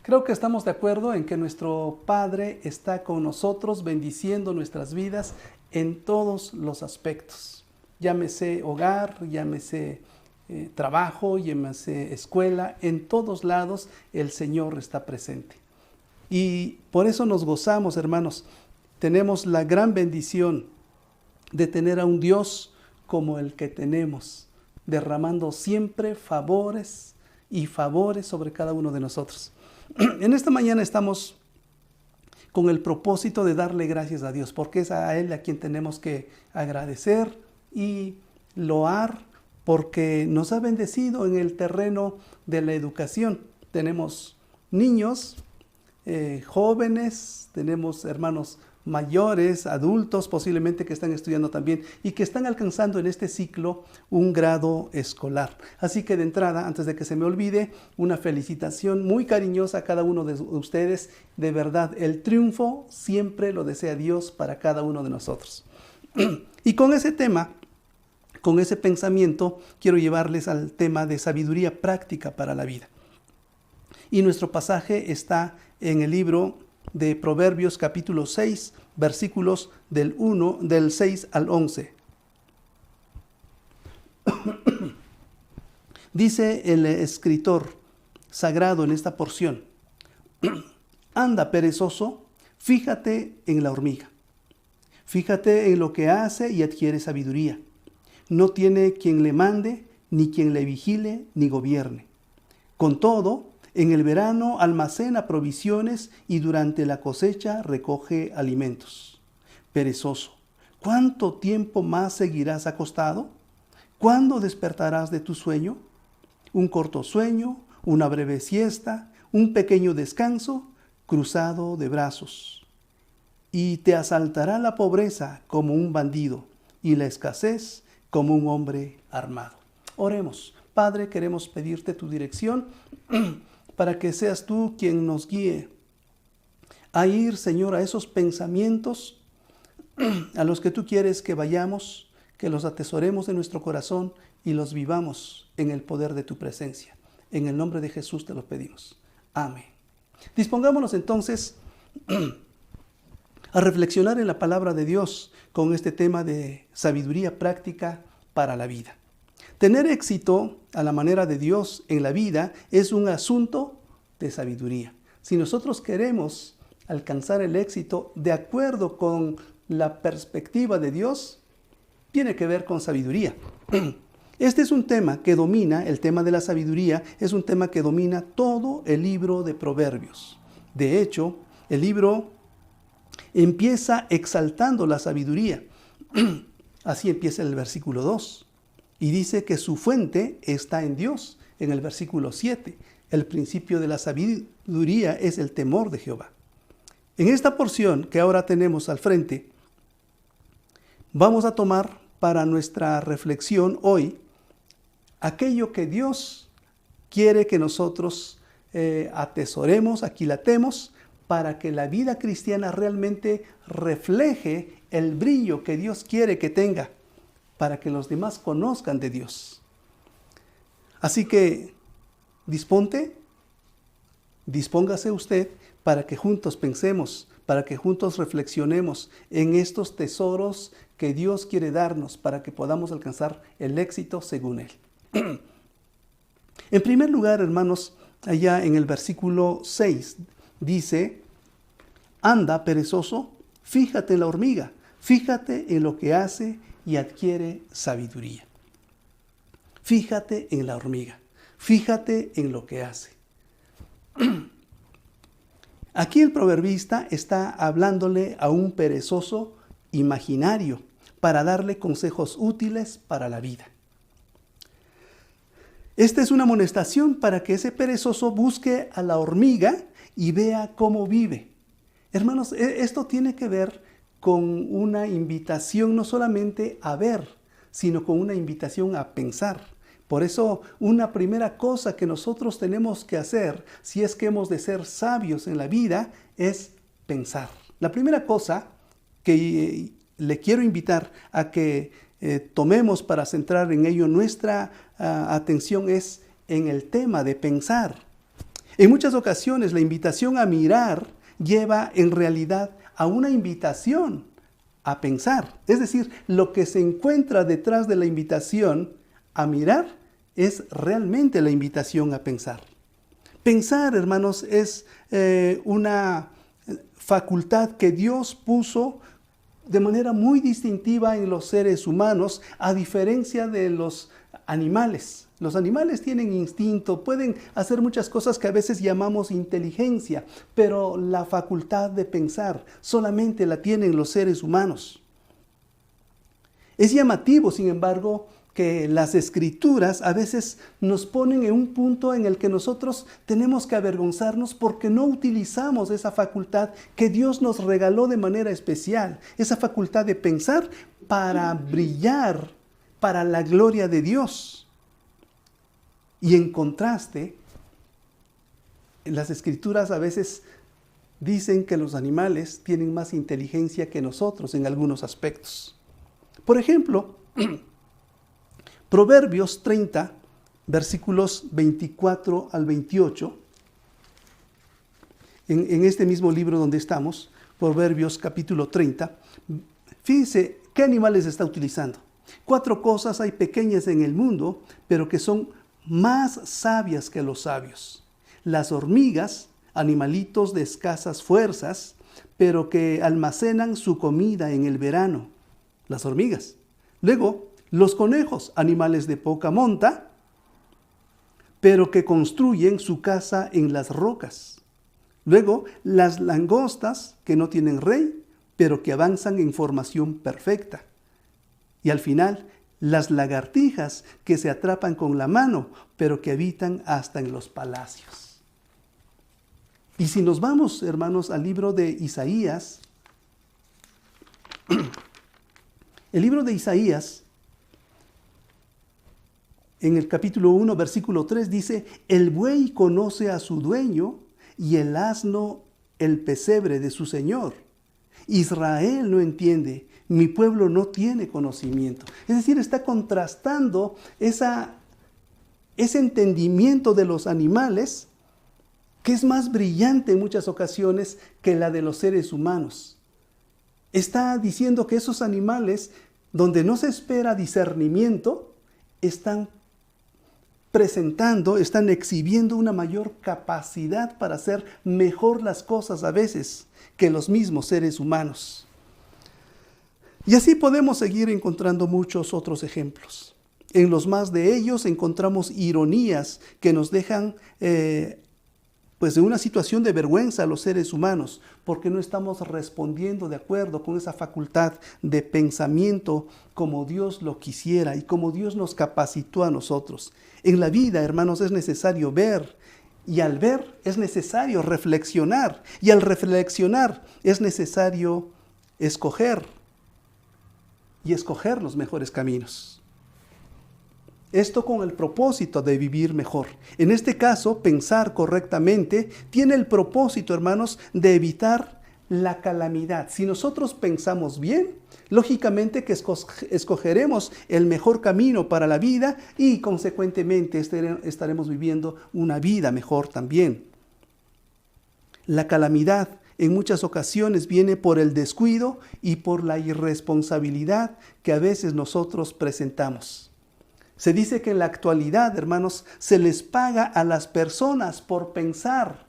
Creo que estamos de acuerdo en que nuestro Padre está con nosotros, bendiciendo nuestras vidas en todos los aspectos. Llámese hogar, llámese trabajo, llámese escuela, en todos lados el Señor está presente. Y por eso nos gozamos, hermanos. Tenemos la gran bendición de tener a un Dios como el que tenemos, derramando siempre favores y favores sobre cada uno de nosotros. En esta mañana estamos con el propósito de darle gracias a Dios, porque es a Él a quien tenemos que agradecer y loar, porque nos ha bendecido en el terreno de la educación. Tenemos niños, jóvenes, tenemos hermanos mayores, adultos posiblemente que están estudiando también y que están alcanzando en este ciclo un grado escolar. Así que de entrada, antes de que se me olvide, una felicitación muy cariñosa a cada uno de ustedes. De verdad, el triunfo siempre lo desea Dios para cada uno de nosotros. Y con ese tema, con ese pensamiento, quiero llevarles al tema de sabiduría práctica para la vida. Y nuestro pasaje está en el libro de Proverbios capítulo 6, versículos del 6 al 11. Dice el escritor sagrado en esta porción: anda, perezoso, fíjate en la hormiga. Fíjate en lo que hace y adquiere sabiduría. No tiene quien le mande, ni quien le vigile, ni gobierne. Con todo, en el verano almacena provisiones y durante la cosecha recoge alimentos. Perezoso, ¿cuánto tiempo más seguirás acostado? ¿Cuándo despertarás de tu sueño? Un corto sueño, una breve siesta, un pequeño descanso, cruzado de brazos. Y te asaltará la pobreza como un bandido y la escasez como un hombre armado. Oremos. Padre, queremos pedirte tu dirección para que seas tú quien nos guíe a ir, Señor, a esos pensamientos a los que tú quieres que vayamos, que los atesoremos en nuestro corazón y los vivamos en el poder de tu presencia. En el nombre de Jesús te lo pedimos. Amén. Dispongámonos entonces a reflexionar en la palabra de Dios con este tema de sabiduría práctica para la vida. Tener éxito a la manera de Dios en la vida es un asunto de sabiduría. Si nosotros queremos alcanzar el éxito de acuerdo con la perspectiva de Dios, tiene que ver con sabiduría. Este es un tema que domina, el tema de la sabiduría, es un tema que domina todo el libro de Proverbios. De hecho, el libro empieza exaltando la sabiduría. Así empieza el versículo 2. Y dice que su fuente está en Dios, en el versículo 7. El principio de la sabiduría es el temor de Jehová. En esta porción que ahora tenemos al frente, vamos a tomar para nuestra reflexión hoy aquello que Dios quiere que nosotros atesoremos, aquilatemos, para que la vida cristiana realmente refleje el brillo que Dios quiere que tenga, para que los demás conozcan de Dios. Así que dispóngase usted para que juntos pensemos, para que juntos reflexionemos en estos tesoros que Dios quiere darnos para que podamos alcanzar el éxito según Él. En primer lugar, hermanos, allá en el versículo 6 dice: anda, perezoso, fíjate en la hormiga, fíjate en lo que hace y adquiere sabiduría. Fíjate en la hormiga, fíjate en lo que hace. Aquí el proverbista está hablándole a un perezoso imaginario para darle consejos útiles para la vida. Esta es una amonestación para que ese perezoso busque a la hormiga y vea cómo vive. Hermanos, esto tiene que ver con una invitación no solamente a ver, sino con una invitación a pensar. Por eso, una primera cosa que nosotros tenemos que hacer, si es que hemos de ser sabios en la vida, es pensar. La primera cosa que le quiero invitar a que tomemos para centrar en ello nuestra atención es en el tema de pensar. En muchas ocasiones la invitación a mirar lleva en realidad a una invitación a pensar. Es decir, lo que se encuentra detrás de la invitación a mirar es realmente la invitación a pensar. Pensar, hermanos, es una facultad que Dios puso de manera muy distintiva en los seres humanos, a diferencia de los animales. Los animales tienen instinto, pueden hacer muchas cosas que a veces llamamos inteligencia, pero la facultad de pensar solamente la tienen los seres humanos. Es llamativo, sin embargo, que las Escrituras a veces nos ponen en un punto en el que nosotros tenemos que avergonzarnos porque no utilizamos esa facultad que Dios nos regaló de manera especial, esa facultad de pensar para brillar para la gloria de Dios. Y en contraste, las Escrituras a veces dicen que los animales tienen más inteligencia que nosotros en algunos aspectos. Por ejemplo, Proverbios 30, versículos 24 al 28, en este mismo libro donde estamos, Proverbios capítulo 30, fíjense qué animales está utilizando. 4 cosas hay pequeñas en el mundo, pero que son más sabias que los sabios. Las hormigas, animalitos de escasas fuerzas, pero que almacenan su comida en el verano. Las hormigas. Luego, los conejos, animales de poca monta, pero que construyen su casa en las rocas. Luego, las langostas, que no tienen rey, pero que avanzan en formación perfecta. Y al final, las lagartijas, que se atrapan con la mano, pero que habitan hasta en los palacios. Y si nos vamos, hermanos, al libro de Isaías, el libro de Isaías, en el capítulo 1, versículo 3, dice: el buey conoce a su dueño y el asno el pesebre de su señor. Israel no entiende, mi pueblo no tiene conocimiento. Es decir, está contrastando ese entendimiento de los animales, que es más brillante en muchas ocasiones que la de los seres humanos. Está diciendo que esos animales, donde no se espera discernimiento, están están exhibiendo una mayor capacidad para hacer mejor las cosas a veces que los mismos seres humanos. Y así podemos seguir encontrando muchos otros ejemplos. En los más de ellos encontramos ironías que nos dejan pues de una situación de vergüenza a los seres humanos, porque no estamos respondiendo de acuerdo con esa facultad de pensamiento como Dios lo quisiera y como Dios nos capacitó a nosotros. En la vida, hermanos, es necesario ver, y al ver es necesario reflexionar, y al reflexionar es necesario escoger, y escoger los mejores caminos. Esto con el propósito de vivir mejor. En este caso, pensar correctamente tiene el propósito, hermanos, de evitar la calamidad. Si nosotros pensamos bien, lógicamente que escogeremos el mejor camino para la vida y consecuentemente estaremos viviendo una vida mejor también. La calamidad en muchas ocasiones viene por el descuido y por la irresponsabilidad que a veces nosotros presentamos. Se dice que en la actualidad, hermanos, se les paga a las personas por pensar.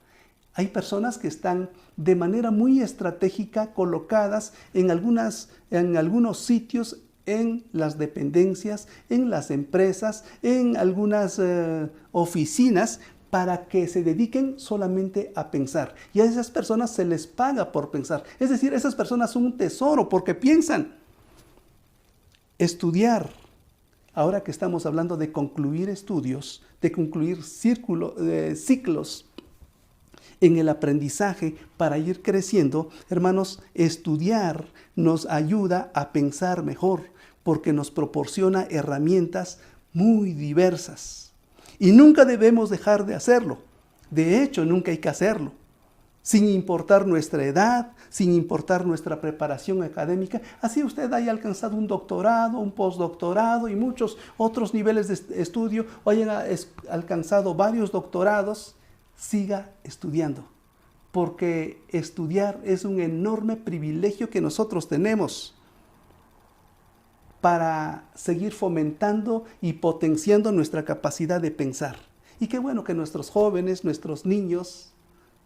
Hay personas que están de manera muy estratégica colocadas en algunos sitios, en las dependencias, en las empresas, en algunas oficinas, para que se dediquen solamente a pensar. Y a esas personas se les paga por pensar. Es decir, esas personas son un tesoro porque piensan. Estudiar. Ahora que estamos hablando de concluir estudios, de concluir ciclos en el aprendizaje para ir creciendo, hermanos, estudiar nos ayuda a pensar mejor porque nos proporciona herramientas muy diversas. Y nunca debemos dejar de hacerlo. De hecho, nunca hay que hacerlo. Sin importar nuestra edad, sin importar nuestra preparación académica, así usted haya alcanzado un doctorado, un postdoctorado y muchos otros niveles de estudio, o hayan alcanzado varios doctorados, siga estudiando, porque estudiar es un enorme privilegio que nosotros tenemos para seguir fomentando y potenciando nuestra capacidad de pensar. Y qué bueno que nuestros jóvenes, nuestros niños,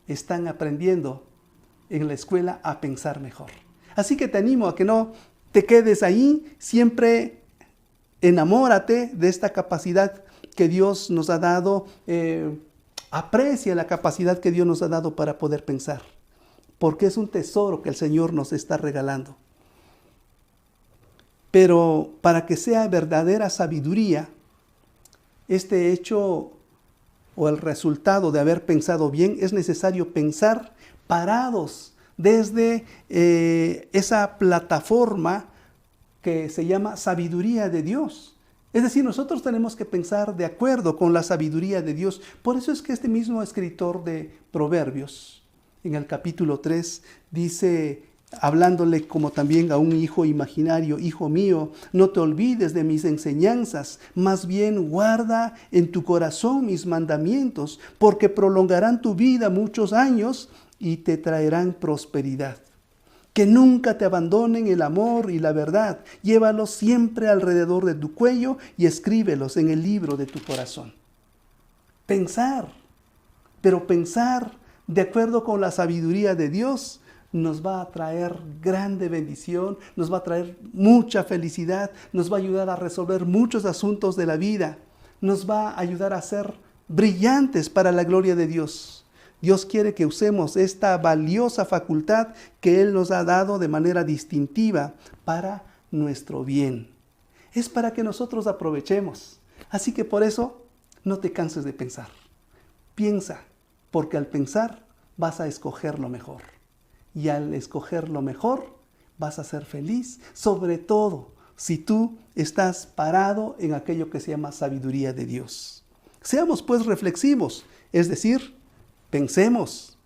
están aprendiendo en la escuela a pensar mejor. Así que te animo a que no te quedes ahí, siempre enamórate de esta capacidad que Dios nos ha dado, aprecia la capacidad que Dios nos ha dado para poder pensar, porque es un tesoro que el Señor nos está regalando. Pero para que sea verdadera sabiduría, este hecho o el resultado de haber pensado bien, es necesario pensar parados desde esa plataforma que se llama sabiduría de Dios. Es decir, nosotros tenemos que pensar de acuerdo con la sabiduría de Dios. Por eso es que este mismo escritor de Proverbios, en el capítulo 3, dice, hablándole como también a un hijo imaginario: hijo mío, no te olvides de mis enseñanzas, más bien guarda en tu corazón mis mandamientos, porque prolongarán tu vida muchos años y te traerán prosperidad. Que nunca te abandonen el amor y la verdad. Llévalos siempre alrededor de tu cuello y escríbelos en el libro de tu corazón. Pensar, pero pensar de acuerdo con la sabiduría de Dios nos va a traer grande bendición, nos va a traer mucha felicidad, nos va a ayudar a resolver muchos asuntos de la vida, nos va a ayudar a ser brillantes para la gloria de Dios. Dios quiere que usemos esta valiosa facultad que Él nos ha dado de manera distintiva para nuestro bien. Es para que nosotros aprovechemos. Así que por eso no te canses de pensar. Piensa, porque al pensar vas a escoger lo mejor. Y al escoger lo mejor vas a ser feliz, sobre todo si tú estás parado en aquello que se llama sabiduría de Dios. Seamos pues reflexivos, es decir, pensemos.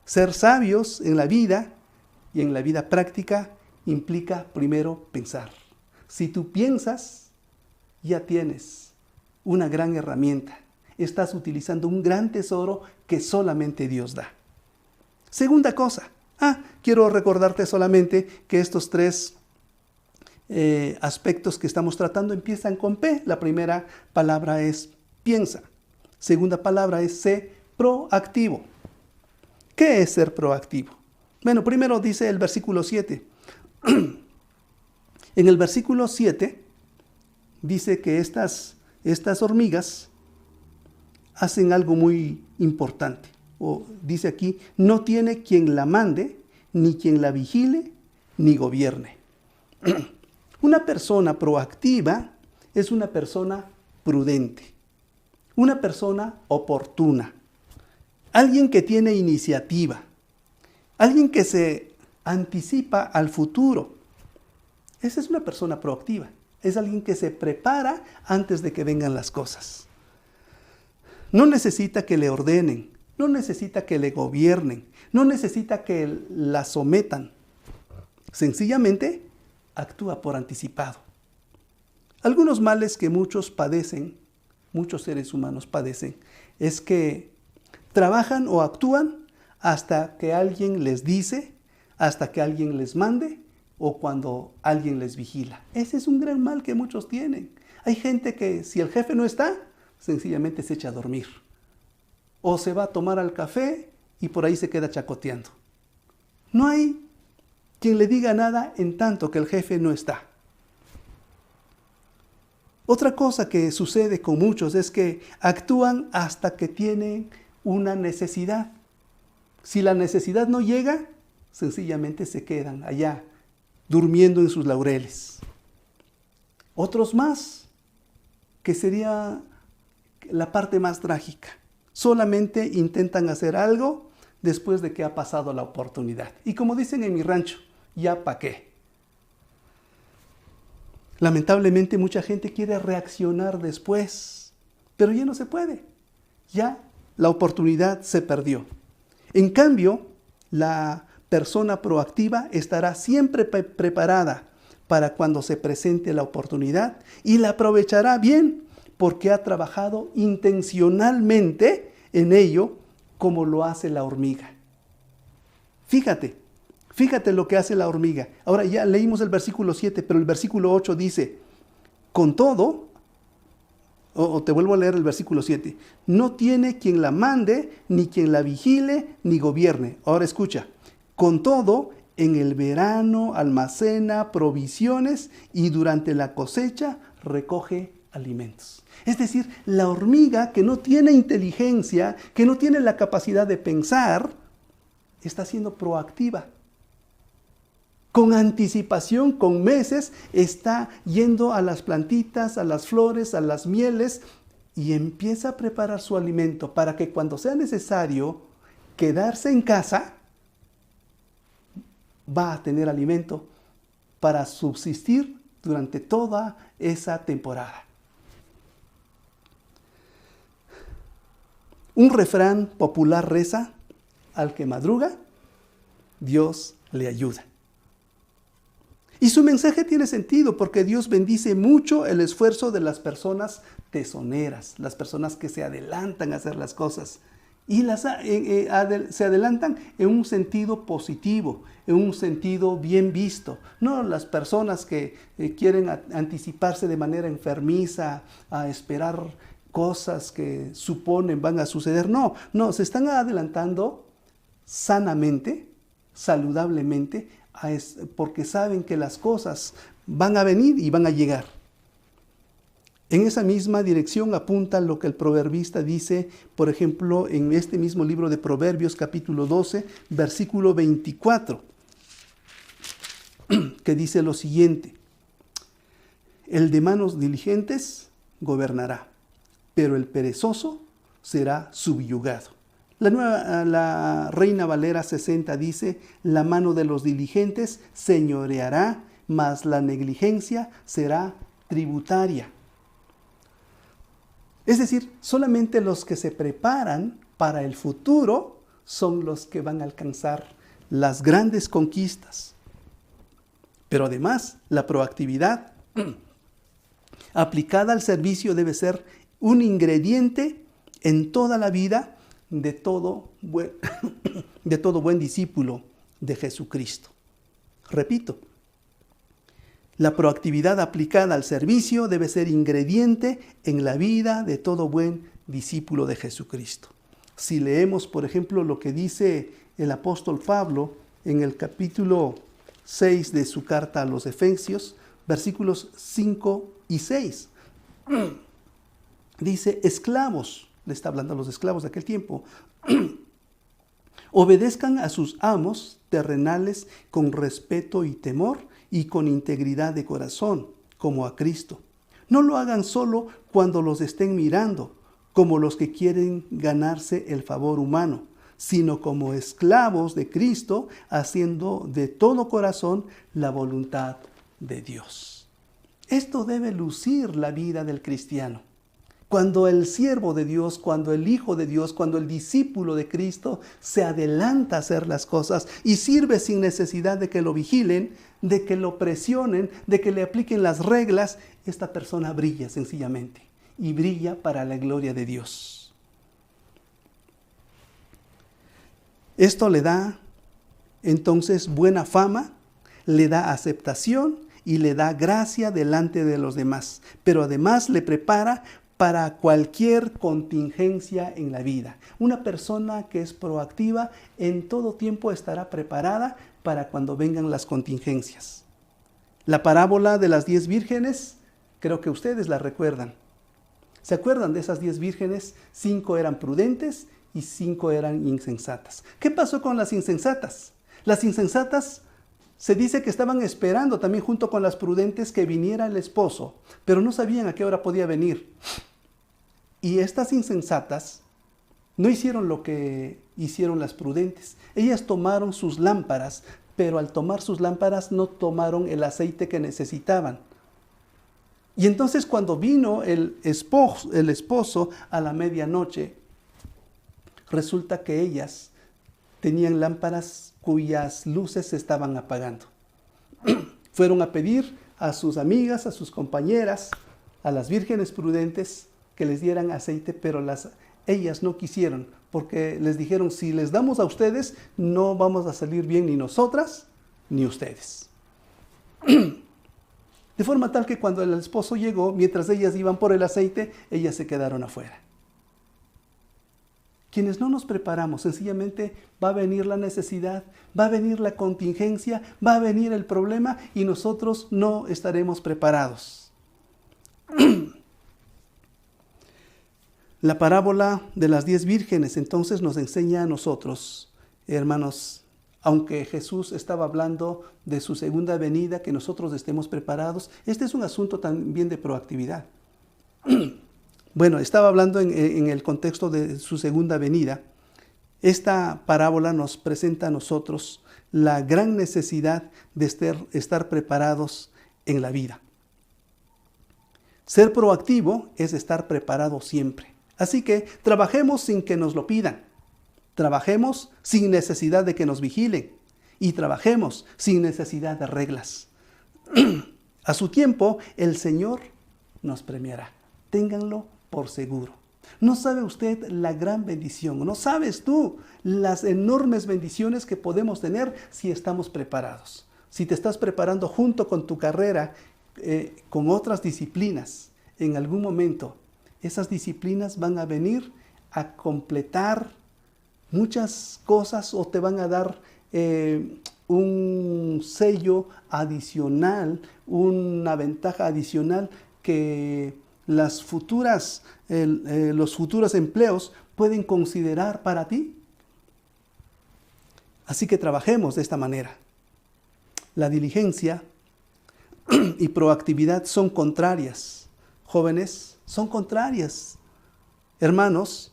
Ser sabios en la vida y en la vida práctica implica primero pensar. Si tú piensas, ya tienes una gran herramienta. Estás utilizando un gran tesoro que solamente Dios da. Segunda cosa. Quiero recordarte solamente que estos tres aspectos que estamos tratando empiezan con P. La primera palabra es piensa. Segunda palabra es sé proactivo. ¿Qué es ser proactivo? Bueno, primero dice el versículo 7. En el versículo 7 dice que estas hormigas hacen algo muy importante. O dice aquí, no tiene quien la mande, ni quien la vigile, ni gobierne. Una persona proactiva es una persona prudente, una persona oportuna, alguien que tiene iniciativa, alguien que se anticipa al futuro. Esa es una persona proactiva, es alguien que se prepara antes de que vengan las cosas. No necesita que le ordenen, no necesita que le gobiernen, no necesita que la sometan. Sencillamente actúa por anticipado. Algunos males que muchos seres humanos padecen, es que trabajan o actúan hasta que alguien les dice, hasta que alguien les mande o cuando alguien les vigila. Ese es un gran mal que muchos tienen. Hay gente que si el jefe no está, sencillamente se echa a dormir. O se va a tomar al café y por ahí se queda chacoteando. No hay quien le diga nada en tanto que el jefe no está. Otra cosa que sucede con muchos es que actúan hasta que tienen una necesidad. Si la necesidad no llega, sencillamente se quedan allá, durmiendo en sus laureles. Otros más, que sería la parte más trágica. Solamente intentan hacer algo después de que ha pasado la oportunidad. Y como dicen en mi rancho, ¿ya pa' qué? Lamentablemente mucha gente quiere reaccionar después, pero ya no se puede. Ya la oportunidad se perdió. En cambio, la persona proactiva estará siempre preparada para cuando se presente la oportunidad y la aprovechará bien porque ha trabajado intencionalmente en ello como lo hace la hormiga. Fíjate lo que hace la hormiga. Ahora ya leímos el versículo 7, pero el versículo 8 dice, con todo, o te vuelvo a leer el versículo 7, no tiene quien la mande, ni quien la vigile, ni gobierne. Ahora escucha, con todo, en el verano almacena provisiones y durante la cosecha recoge alimentos. Es decir, la hormiga que no tiene inteligencia, que no tiene la capacidad de pensar, está siendo proactiva. Con anticipación, con meses, está yendo a las plantitas, a las flores, a las mieles y empieza a preparar su alimento para que cuando sea necesario quedarse en casa, va a tener alimento para subsistir durante toda esa temporada. Un refrán popular reza, al que madruga, Dios le ayuda. Y su mensaje tiene sentido porque Dios bendice mucho el esfuerzo de las personas tesoneras, las personas que se adelantan a hacer las cosas. Y se adelantan en un sentido positivo, en un sentido bien visto. No las personas que quieren anticiparse de manera enfermiza, a esperar cosas que suponen van a suceder. No, se están adelantando sanamente, saludablemente, porque saben que las cosas van a venir y van a llegar. En esa misma dirección apunta lo que el proverbista dice, por ejemplo, en este mismo libro de Proverbios, capítulo 12, versículo 24, que dice lo siguiente: el de manos diligentes gobernará, pero el perezoso será subyugado. La Reina Valera 60 dice, la mano de los diligentes señoreará, mas la negligencia será tributaria. Es decir, solamente los que se preparan para el futuro son los que van a alcanzar las grandes conquistas. Pero además, la proactividad aplicada al servicio debe ser un ingrediente en toda la vida de todo buen discípulo de Jesucristo. Repito, la proactividad aplicada al servicio debe ser ingrediente en la vida de todo buen discípulo de Jesucristo. Si leemos, por ejemplo, lo que dice el apóstol Pablo en el capítulo 6 de su carta a los Efesios, versículos 5 y 6, dice, esclavos, le está hablando a los esclavos de aquel tiempo, obedezcan a sus amos terrenales con respeto y temor y con integridad de corazón, como a Cristo. No lo hagan solo cuando los estén mirando, como los que quieren ganarse el favor humano, sino como esclavos de Cristo, haciendo de todo corazón la voluntad de Dios. Esto debe lucir la vida del cristiano. Cuando el siervo de Dios, cuando el hijo de Dios, cuando el discípulo de Cristo se adelanta a hacer las cosas y sirve sin necesidad de que lo vigilen, de que lo presionen, de que le apliquen las reglas, esta persona brilla sencillamente y brilla para la gloria de Dios. Esto le da entonces buena fama, le da aceptación y le da gracia delante de los demás, pero además le prepara para cualquier contingencia en la vida. Una persona que es proactiva en todo tiempo estará preparada para cuando vengan las contingencias. La parábola de las 10 vírgenes, creo que ustedes la recuerdan. ¿Se acuerdan de esas 10 vírgenes? 5 eran prudentes y 5 eran insensatas. ¿Qué pasó con las insensatas? Las insensatas se dice que estaban esperando también junto con las prudentes que viniera el esposo, pero no sabían a qué hora podía venir. Y estas insensatas no hicieron lo que hicieron las prudentes. Ellas tomaron sus lámparas, pero al tomar sus lámparas no tomaron el aceite que necesitaban. Y entonces cuando vino el esposo a la medianoche, resulta que ellas tenían lámparas cuyas luces se estaban apagando. Fueron a pedir a sus amigas, a sus compañeras, a las vírgenes prudentes, que les dieran aceite, pero ellas no quisieron, porque les dijeron, si les damos a ustedes, no vamos a salir bien ni nosotras ni ustedes. De forma tal que cuando el esposo llegó, mientras ellas iban por el aceite, ellas se quedaron afuera. Quienes no nos preparamos, sencillamente va a venir la necesidad, va a venir la contingencia, va a venir el problema y nosotros no estaremos preparados. La parábola de las 10 vírgenes entonces nos enseña a nosotros, hermanos, aunque Jesús estaba hablando de su segunda venida, que nosotros estemos preparados, este es un asunto también de proactividad. Bueno, estaba hablando en el contexto de su segunda venida. Esta parábola nos presenta a nosotros la gran necesidad de estar preparados en la vida. Ser proactivo es estar preparado siempre. Así que trabajemos sin que nos lo pidan. Trabajemos sin necesidad de que nos vigilen. Y trabajemos sin necesidad de reglas. A su tiempo, el Señor nos premiará. Ténganlo por seguro. No sabe usted la gran bendición, no sabes tú las enormes bendiciones que podemos tener si estamos preparados. Si te estás preparando junto con tu carrera, con otras disciplinas, en algún momento, esas disciplinas van a venir a completar muchas cosas o te van a dar un sello adicional, una ventaja adicional que los futuros empleos pueden considerar para ti. Así que trabajemos de esta manera. La diligencia y proactividad son contrarias. Jóvenes, son contrarias, hermanos,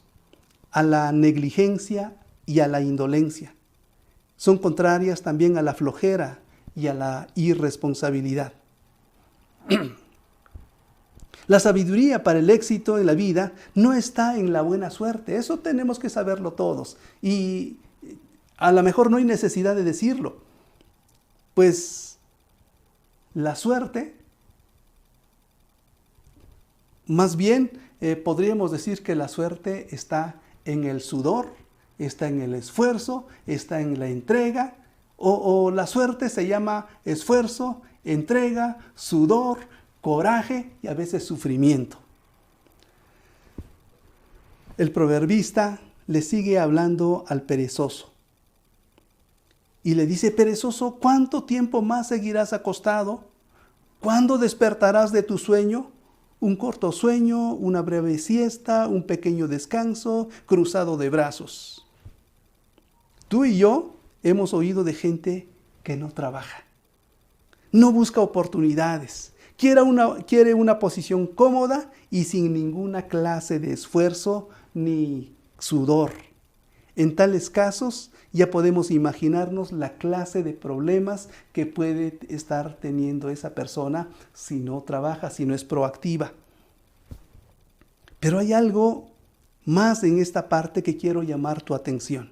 a la negligencia y a la indolencia. Son contrarias también a la flojera y a la irresponsabilidad. La sabiduría para el éxito en la vida no está en la buena suerte. Eso tenemos que saberlo todos. Y a lo mejor no hay necesidad de decirlo. Pues la suerte, más bien podríamos decir que la suerte está en el sudor, está en el esfuerzo, está en la entrega. O la suerte se llama esfuerzo, entrega, sudor, coraje y a veces sufrimiento. El proverbista le sigue hablando al perezoso y le dice: perezoso, ¿cuánto tiempo más seguirás acostado? ¿Cuándo despertarás de tu sueño? Un corto sueño, una breve siesta, un pequeño descanso, cruzado de brazos. Tú y yo hemos oído de gente que no trabaja, no busca oportunidades, quiere una posición cómoda y sin ninguna clase de esfuerzo ni sudor. En tales casos ya podemos imaginarnos la clase de problemas que puede estar teniendo esa persona si no trabaja, si no es proactiva. Pero hay algo más en esta parte que quiero llamar tu atención.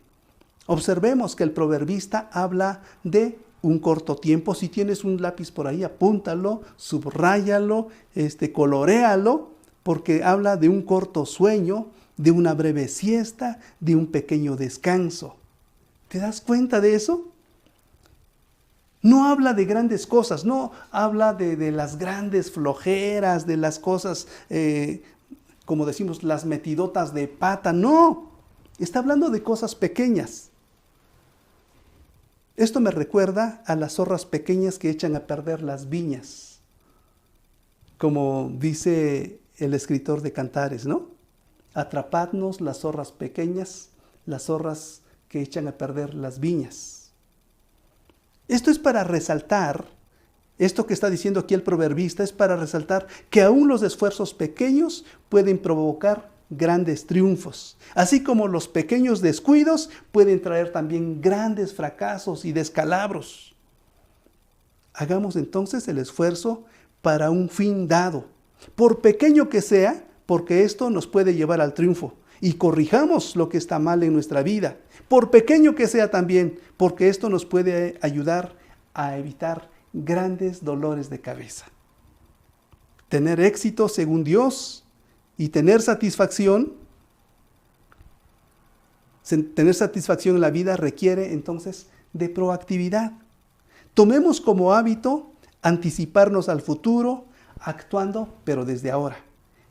Observemos que el proverbista habla de un corto tiempo. Si tienes un lápiz por ahí, apúntalo, subráyalo, coloréalo, porque habla de un corto sueño, de una breve siesta, de un pequeño descanso. ¿Te das cuenta de eso? No habla de grandes cosas, no habla de las grandes flojeras, de las cosas, como decimos, las metidotas de pata. No, está hablando de cosas pequeñas. Esto me recuerda a las zorras pequeñas que echan a perder las viñas, como dice el escritor de Cantares, ¿no? Atrapadnos las zorras pequeñas, las zorras que echan a perder las viñas. Esto es para resaltar, esto que está diciendo aquí el proverbista es para resaltar que aún los esfuerzos pequeños pueden provocar grandes triunfos, así como los pequeños descuidos pueden traer también grandes fracasos y descalabros. Hagamos entonces el esfuerzo para un fin dado, por pequeño que sea, porque esto nos puede llevar al triunfo. Y corrijamos lo que está mal en nuestra vida, por pequeño que sea también, porque esto nos puede ayudar a evitar grandes dolores de cabeza. Tener éxito según Dios y tener satisfacción Tener satisfacción en la vida requiere entonces de proactividad. Tomemos como hábito anticiparnos al futuro, actuando, pero desde ahora.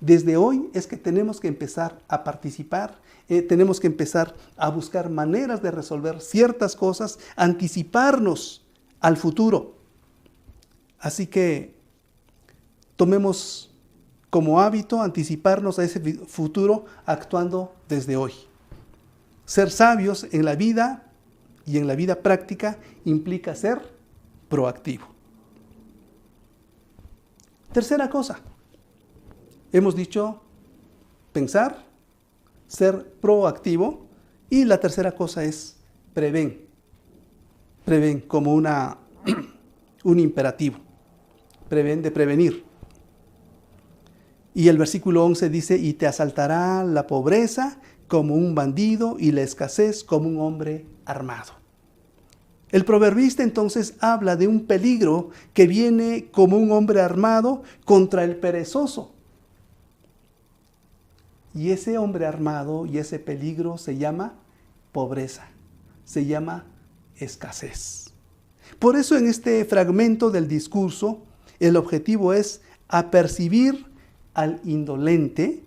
Desde hoy es que tenemos que empezar a participar, tenemos que empezar a buscar maneras de resolver ciertas cosas, anticiparnos al futuro. Así que tomemos como hábito anticiparnos a ese futuro actuando desde hoy. Ser sabios en la vida y en la vida práctica implica ser proactivo. Tercera cosa, hemos dicho pensar, ser proactivo, y la tercera cosa es prevén. Prevén como un imperativo. Prevén de prevenir. Y el versículo 11 dice, y te asaltará la pobreza como un bandido y la escasez como un hombre armado. El proverbista entonces habla de un peligro que viene como un hombre armado contra el perezoso. Y ese hombre armado y ese peligro se llama pobreza, se llama escasez. Por eso en este fragmento del discurso, el objetivo es apercibir al indolente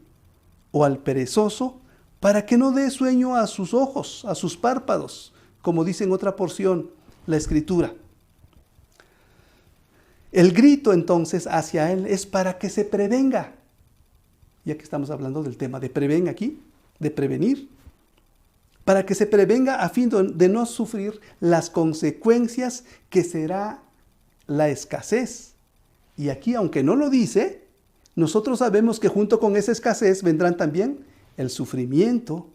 o al perezoso para que no dé sueño a sus ojos, a sus párpados, como dice en otra porción la Escritura. El grito entonces hacia él es para que se prevenga. Ya que estamos hablando del tema de preven aquí, de prevenir, para que se prevenga a fin de no sufrir las consecuencias que será la escasez. Y aquí, aunque no lo dice, nosotros sabemos que junto con esa escasez vendrán también el sufrimiento,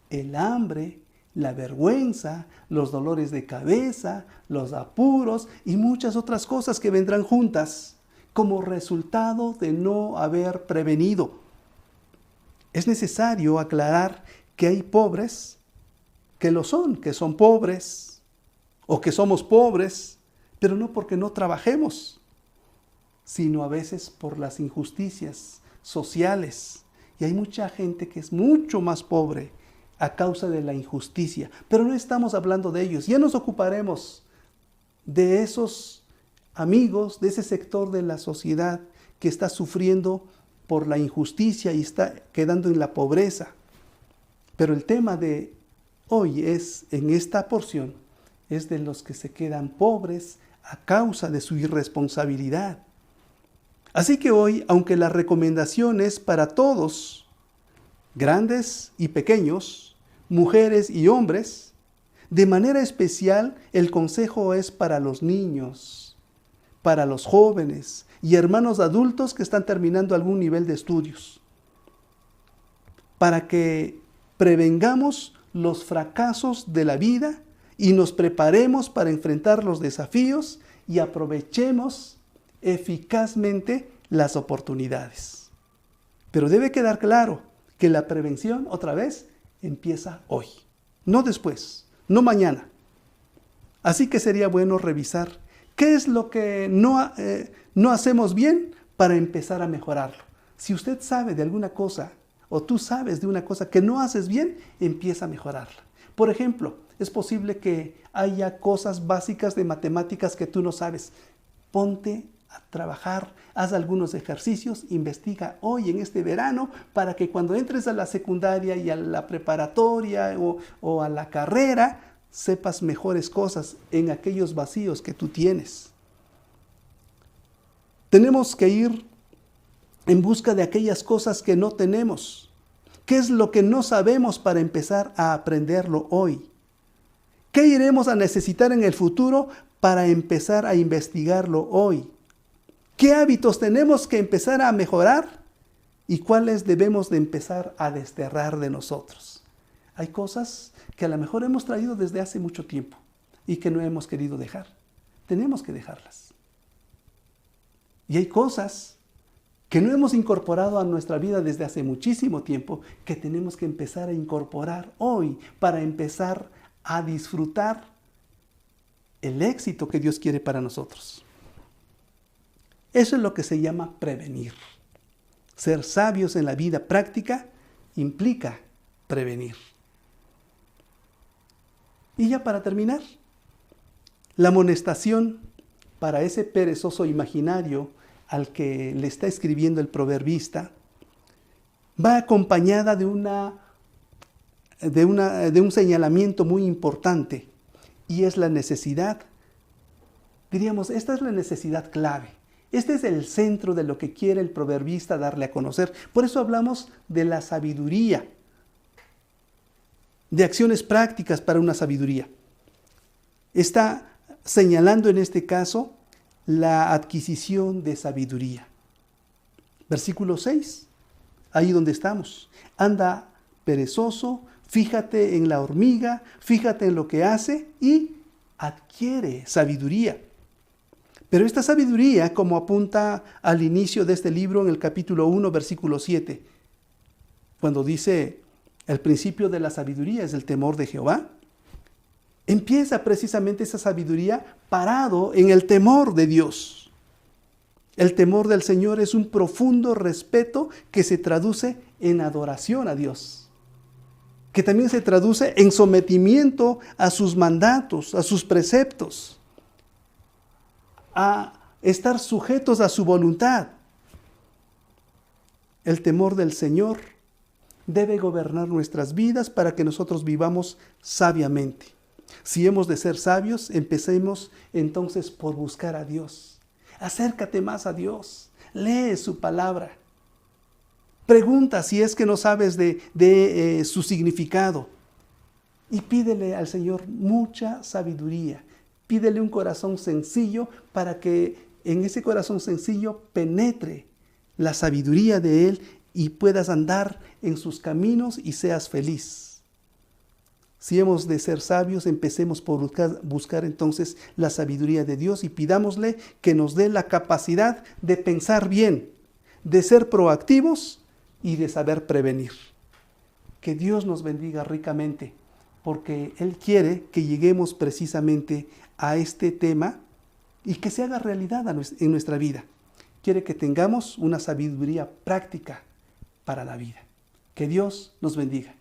el hambre, la vergüenza, los dolores de cabeza, los apuros y muchas otras cosas que vendrán juntas como resultado de no haber prevenido. Es necesario aclarar que hay pobres que lo son, que son pobres o que somos pobres, pero no porque no trabajemos, sino a veces por las injusticias sociales. Y hay mucha gente que es mucho más pobre a causa de la injusticia, pero no estamos hablando de ellos. Ya nos ocuparemos de esos amigos, de ese sector de la sociedad que está sufriendo por la injusticia y está quedando en la pobreza. Pero el tema de hoy es, en esta porción, es de los que se quedan pobres a causa de su irresponsabilidad. Así que hoy, aunque la recomendación es para todos, grandes y pequeños, mujeres y hombres, de manera especial el consejo es para los niños, para los jóvenes y hermanos adultos que están terminando algún nivel de estudios, para que prevengamos los fracasos de la vida y nos preparemos para enfrentar los desafíos y aprovechemos eficazmente las oportunidades. Pero debe quedar claro que la prevención, otra vez, empieza hoy, no después, no mañana. Así que sería bueno revisar qué es lo que no hacemos bien para empezar a mejorarlo. Si usted sabe de alguna cosa o tú sabes de una cosa que no haces bien, empieza a mejorarla. Por ejemplo, es posible que haya cosas básicas de matemáticas que tú no sabes. Ponte a trabajar, haz algunos ejercicios, investiga hoy en este verano para que cuando entres a la secundaria y a la preparatoria o a la carrera, sepas mejores cosas en aquellos vacíos que tú tienes. Tenemos que ir en busca de aquellas cosas que no tenemos. ¿Qué es lo que no sabemos para empezar a aprenderlo hoy? ¿Qué iremos a necesitar en el futuro para empezar a investigarlo hoy? ¿Qué hábitos tenemos que empezar a mejorar y cuáles debemos de empezar a desterrar de nosotros? Hay cosas que a lo mejor hemos traído desde hace mucho tiempo y que no hemos querido dejar. Tenemos que dejarlas. Y hay cosas que no hemos incorporado a nuestra vida desde hace muchísimo tiempo que tenemos que empezar a incorporar hoy para empezar a disfrutar el éxito que Dios quiere para nosotros. Eso es lo que se llama prevenir. Ser sabios en la vida práctica implica prevenir. Y ya para terminar, la amonestación para ese perezoso imaginario al que le está escribiendo el proverbista va acompañada de un señalamiento muy importante, y es la necesidad, diríamos, esta es la necesidad clave. Este es el centro de lo que quiere el proverbista darle a conocer. Por eso hablamos de la sabiduría, de acciones prácticas para una sabiduría. Está señalando en este caso la adquisición de sabiduría. Versículo 6, ahí donde estamos. Anda perezoso, fíjate en la hormiga, fíjate en lo que hace y adquiere sabiduría. Pero esta sabiduría, como apunta al inicio de este libro en el capítulo 1, versículo 7, cuando dice el principio de la sabiduría es el temor de Jehová, empieza precisamente esa sabiduría parado en el temor de Dios. El temor del Señor es un profundo respeto que se traduce en adoración a Dios, que también se traduce en sometimiento a sus mandatos, a sus preceptos, a estar sujetos a su voluntad. El temor del Señor debe gobernar nuestras vidas para que nosotros vivamos sabiamente. Si hemos de ser sabios, empecemos entonces por buscar a Dios. Acércate más a Dios, lee su palabra. Pregunta si es que no sabes de su significado. Y pídele al Señor mucha sabiduría. Pídele un corazón sencillo para que en ese corazón sencillo penetre la sabiduría de Él y puedas andar en sus caminos y seas feliz. Si hemos de ser sabios, empecemos por buscar entonces la sabiduría de Dios y pidámosle que nos dé la capacidad de pensar bien, de ser proactivos y de saber prevenir. Que Dios nos bendiga ricamente, porque Él quiere que lleguemos precisamente a este tema y que se haga realidad en nuestra vida. Quiere que tengamos una sabiduría práctica para la vida. Que Dios nos bendiga.